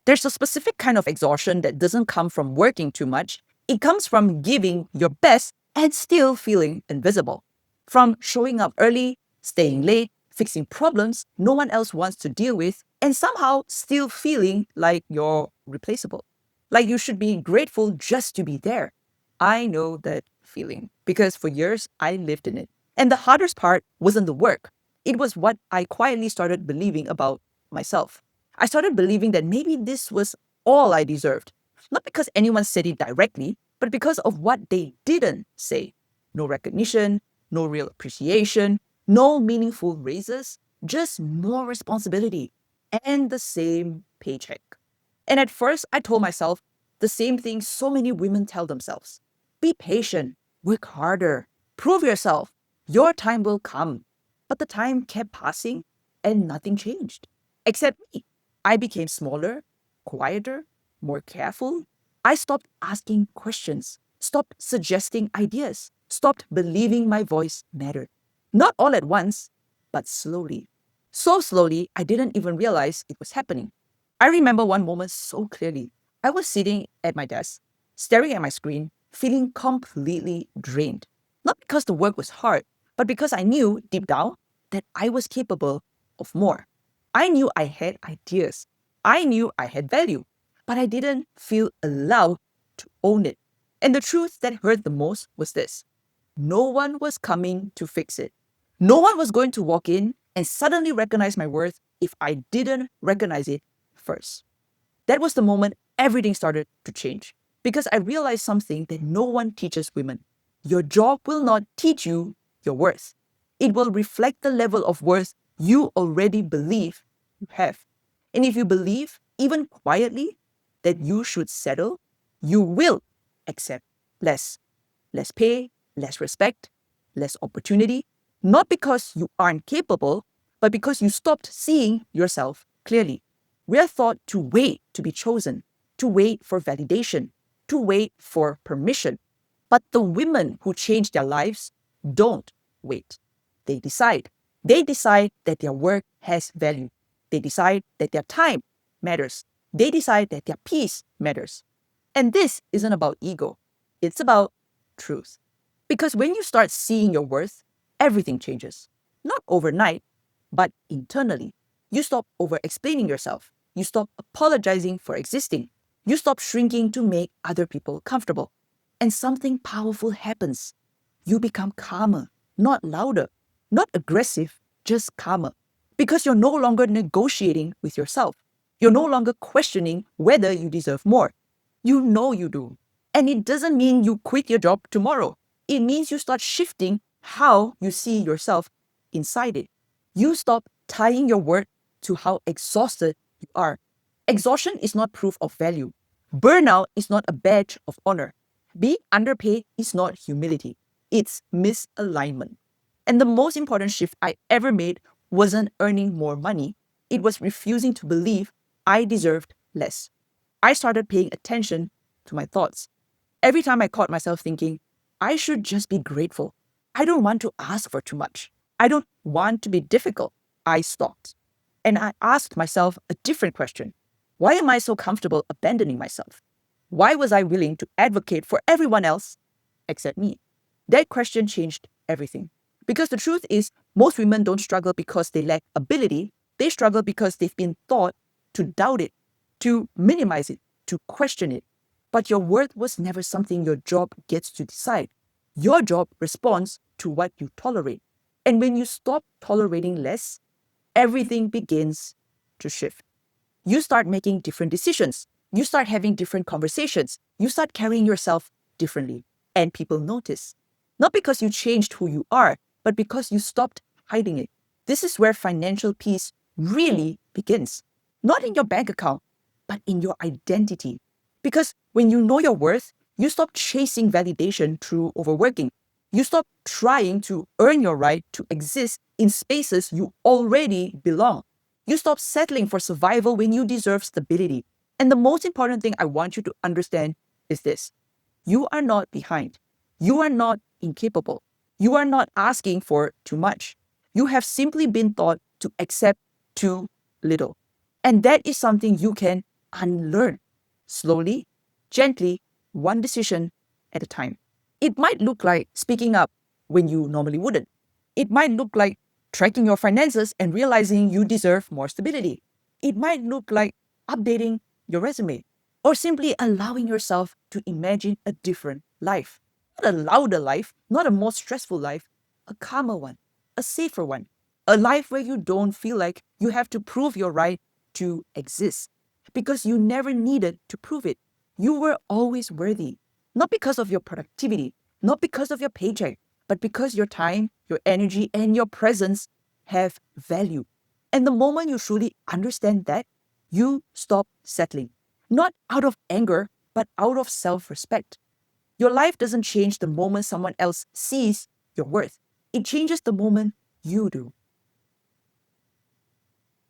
There's a specific kind of exhaustion that doesn't come from working too much. It comes from giving your best and still feeling invisible. From showing up early, staying late, fixing problems no one else wants to deal with, and somehow still feeling like you're replaceable. Like you should be grateful just to be there. I know that feeling because for years I lived in it. And the hardest part wasn't the work, it was what I quietly started believing about myself. I started believing that maybe this was all I deserved. Not because anyone said it directly, but because of what they didn't say. No recognition, no real appreciation, no meaningful raises, just more responsibility and the same paycheck. And at first, I told myself the same thing so many women tell themselves: be patient, work harder, prove yourself, your time will come. But the time kept passing and nothing changed. Except me. I became smaller, quieter, more careful. I stopped asking questions, stopped suggesting ideas, stopped believing my voice mattered. Not all at once, but slowly. So slowly, I didn't even realize it was happening. I remember one moment so clearly. I was sitting at my desk, staring at my screen, feeling completely drained. Not because the work was hard, but because I knew deep down that I was capable of more. I knew I had ideas. I knew I had value, but I didn't feel allowed to own it. And the truth that hurt the most was this: no one was coming to fix it. No one was going to walk in and suddenly recognize my worth if I didn't recognize it first. That was the moment everything started to change because I realized something that no one teaches women. Your job will not teach you your worth. It will reflect the level of worth you already believe you have. And if you believe, even quietly, that you should settle, you will accept less. Less pay, less respect, less opportunity, not because you aren't capable, but because you stopped seeing yourself clearly. We are taught to wait to be chosen, to wait for validation, to wait for permission. But the women who change their lives don't wait. They decide. They decide that their work has value. They decide that their time matters. They decide that their peace matters. And this isn't about ego, it's about truth. Because when you start seeing your worth, everything changes. Not overnight, but internally. You stop over explaining yourself. You stop apologizing for existing. You stop shrinking to make other people comfortable. And something powerful happens. You become calmer, not louder, not aggressive, just calmer. Because you're no longer negotiating with yourself. You're no longer questioning whether you deserve more. You know you do. And it doesn't mean you quit your job tomorrow. It means you start shifting how you see yourself inside it. You stop tying your worth to how exhausted you are. Exhaustion is not proof of value. Burnout is not a badge of honor. Being underpaid is not humility. It's misalignment. And the most important shift I ever made wasn't earning more money. It was refusing to believe I deserved less. I started paying attention to my thoughts. Every time I caught myself thinking, I should just be grateful. I don't want to ask for too much. I don't want to be difficult. I stopped. And I asked myself a different question. Why am I so comfortable abandoning myself? Why was I willing to advocate for everyone else except me? That question changed everything. Because the truth is, most women don't struggle because they lack ability. They struggle because they've been taught to doubt it, to minimize it, to question it. But your worth was never something your job gets to decide. Your job responds to what you tolerate. And when you stop tolerating less, everything begins to shift. You start making different decisions. You start having different conversations. You start carrying yourself differently. And people notice. Not because you changed who you are, but because you stopped hiding it. This is where financial peace really begins. Not in your bank account, but in your identity. Because when you know your worth, you stop chasing validation through overworking. You stop trying to earn your right to exist in spaces you already belong. You stop settling for survival when you deserve stability. And the most important thing I want you to understand is this: you are not behind. You are not incapable. You are not asking for too much. You have simply been taught to accept too little. And that is something you can unlearn, slowly, gently, one decision at a time. It might look like speaking up when you normally wouldn't. It might look like tracking your finances and realizing you deserve more stability. It might look like updating your resume or simply allowing yourself to imagine a different life. Not a louder life, not a more stressful life, a calmer one, a safer one, a life where you don't feel like you have to prove your right to exist because you never needed to prove it. You were always worthy, not because of your productivity, not because of your paycheck, but because your time, your energy, and your presence have value. And the moment you truly understand that, you stop settling, not out of anger, but out of self respect. Your life doesn't change the moment someone else sees your worth, it changes the moment you do.